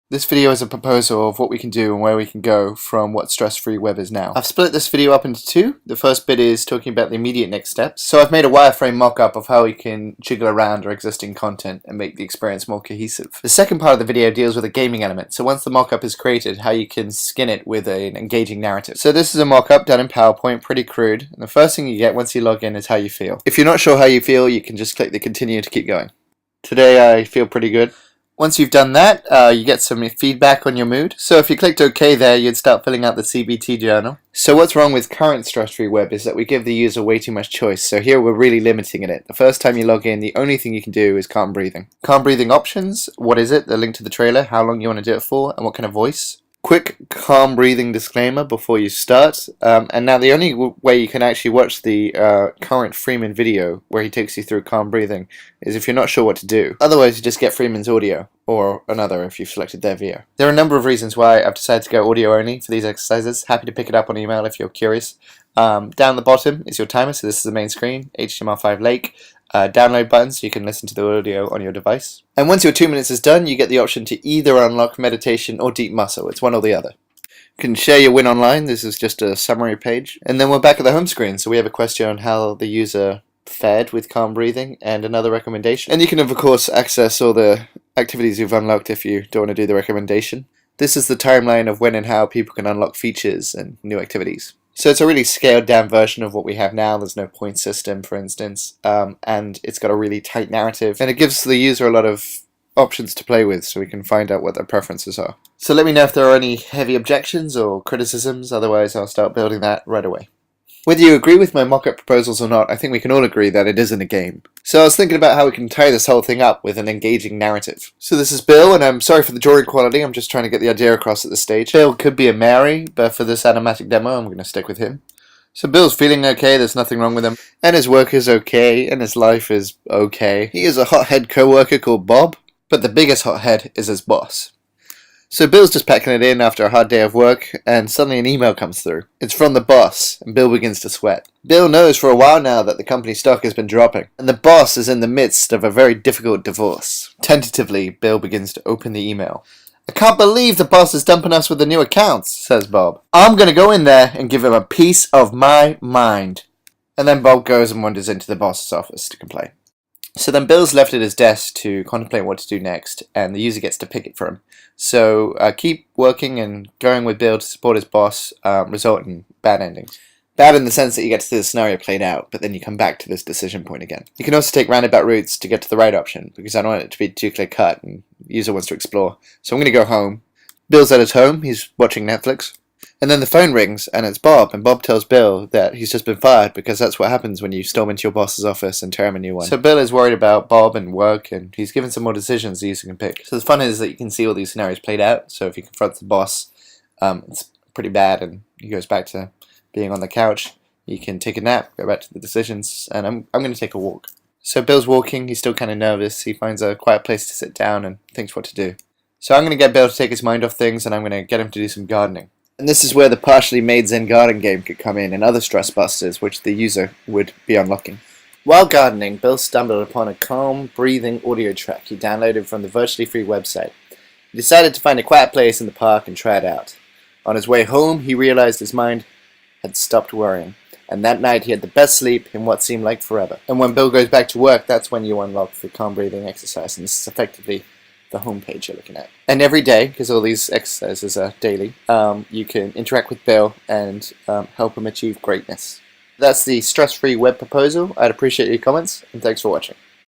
This video is a proposal of what we can do and where we can go from what stress-free web is now. I've split this video up into two. The first bit is talking about the immediate next steps. So I've made a wireframe mock-up of how we can jiggle around our existing content and make the experience more cohesive. The second part of the video deals with a gaming element. So once the mock-up is created, how you can skin it with an engaging narrative. So this is a mock-up done in PowerPoint, pretty crude. And the first thing you get once you log in is how you feel. If you're not sure how you feel, you can just click the continue to keep going. Today I feel pretty good. Once you've done that, you get some feedback on your mood. So if you clicked OK there, you'd start filling out the CBT journal. So what's wrong with current stress-free web is that we give the user way too much choice. So here we're really limiting it. The first time you log in, the only thing you can do is calm breathing. Calm breathing options, what is it? The link to the trailer, how long you want to do it for, and what kind of voice. Quick calm breathing disclaimer before you start. And now the only way you can actually watch the current Freeman video where he takes you through calm breathing is if you're not sure what to do. Otherwise you just get Freeman's audio or another if you've selected their video. There are a number of reasons why I've decided to go audio only for these exercises. Happy to pick it up on email if you're curious. Down the bottom is your timer, so this is the main screen, HTML5 Lake. Download button so you can listen to the audio on your device. And once your 2 minutes is done, you get the option to either unlock meditation or deep muscle. It's one or the other. You can share your win online. This is just a summary page. And then we're back at the home screen. So we have a question on how the user fared with calm breathing and another recommendation. And you can of course access all the activities you've unlocked if you don't want to do the recommendation. This is the timeline of when and how people can unlock features and new activities. So it's a really scaled down version of what we have now. There's no point system, for instance, and it's got a really tight narrative, and it gives the user a lot of options to play with so we can find out what their preferences are. So let me know if there are any heavy objections or criticisms, otherwise I'll start building that right away. Whether you agree with my mock-up proposals or not, I think we can all agree that it isn't a game. So I was thinking about how we can tie this whole thing up with an engaging narrative. So this is Bill, and I'm sorry for the drawing quality, I'm just trying to get the idea across at this stage. Bill could be a Mary, but for this animatic demo I'm going to stick with him. So Bill's feeling okay, there's nothing wrong with him, and his work is okay, and his life is okay. He has a hothead co-worker called Bob, but the biggest hothead is his boss. So Bill's just packing it in after a hard day of work, and suddenly an email comes through. It's from the boss, and Bill begins to sweat. Bill knows for a while now that the company stock has been dropping, and the boss is in the midst of a very difficult divorce. Tentatively, Bill begins to open the email. "I can't believe the boss is dumping us with the new accounts," says Bob. "I'm gonna go in there and give him a piece of my mind." And then Bob goes and wanders into the boss's office to complain. So then Bill's left at his desk to contemplate what to do next, and the user gets to pick it for him. So keep working and going with Bill to support his boss result in bad endings. Bad in the sense that you get to see the scenario played out, but then you come back to this decision point again. You can also take roundabout routes to get to the right option, because I don't want it to be too clear cut and the user wants to explore. So I'm going to go home. Bill's at his home, he's watching Netflix. And then the phone rings, and it's Bob, and Bob tells Bill that he's just been fired because that's what happens when you storm into your boss's office and tear him a new one. So Bill is worried about Bob and work, and he's given some more decisions the user can pick. So the fun is that you can see all these scenarios played out, so if he confronts the boss, it's pretty bad, and he goes back to being on the couch. You can take a nap, go back to the decisions, and I'm going to take a walk. So Bill's walking, he's still kind of nervous, he finds a quiet place to sit down and thinks what to do. So I'm going to get Bill to take his mind off things, and I'm going to get him to do some gardening. And this is where the partially made Zen garden game could come in and other stress busters which the user would be unlocking. While gardening, Bill stumbled upon a calm, breathing audio track he downloaded from the virtually free website. He decided to find a quiet place in the park and try it out. On his way home, he realized his mind had stopped worrying, and that night he had the best sleep in what seemed like forever. And when Bill goes back to work, that's when you unlock the calm breathing exercise, and this is effectively the home page you're looking at. And every day, because all these exercises are daily, you can interact with Bill and help him achieve greatness. That's the stress-free web proposal. I'd appreciate your comments, and thanks for watching.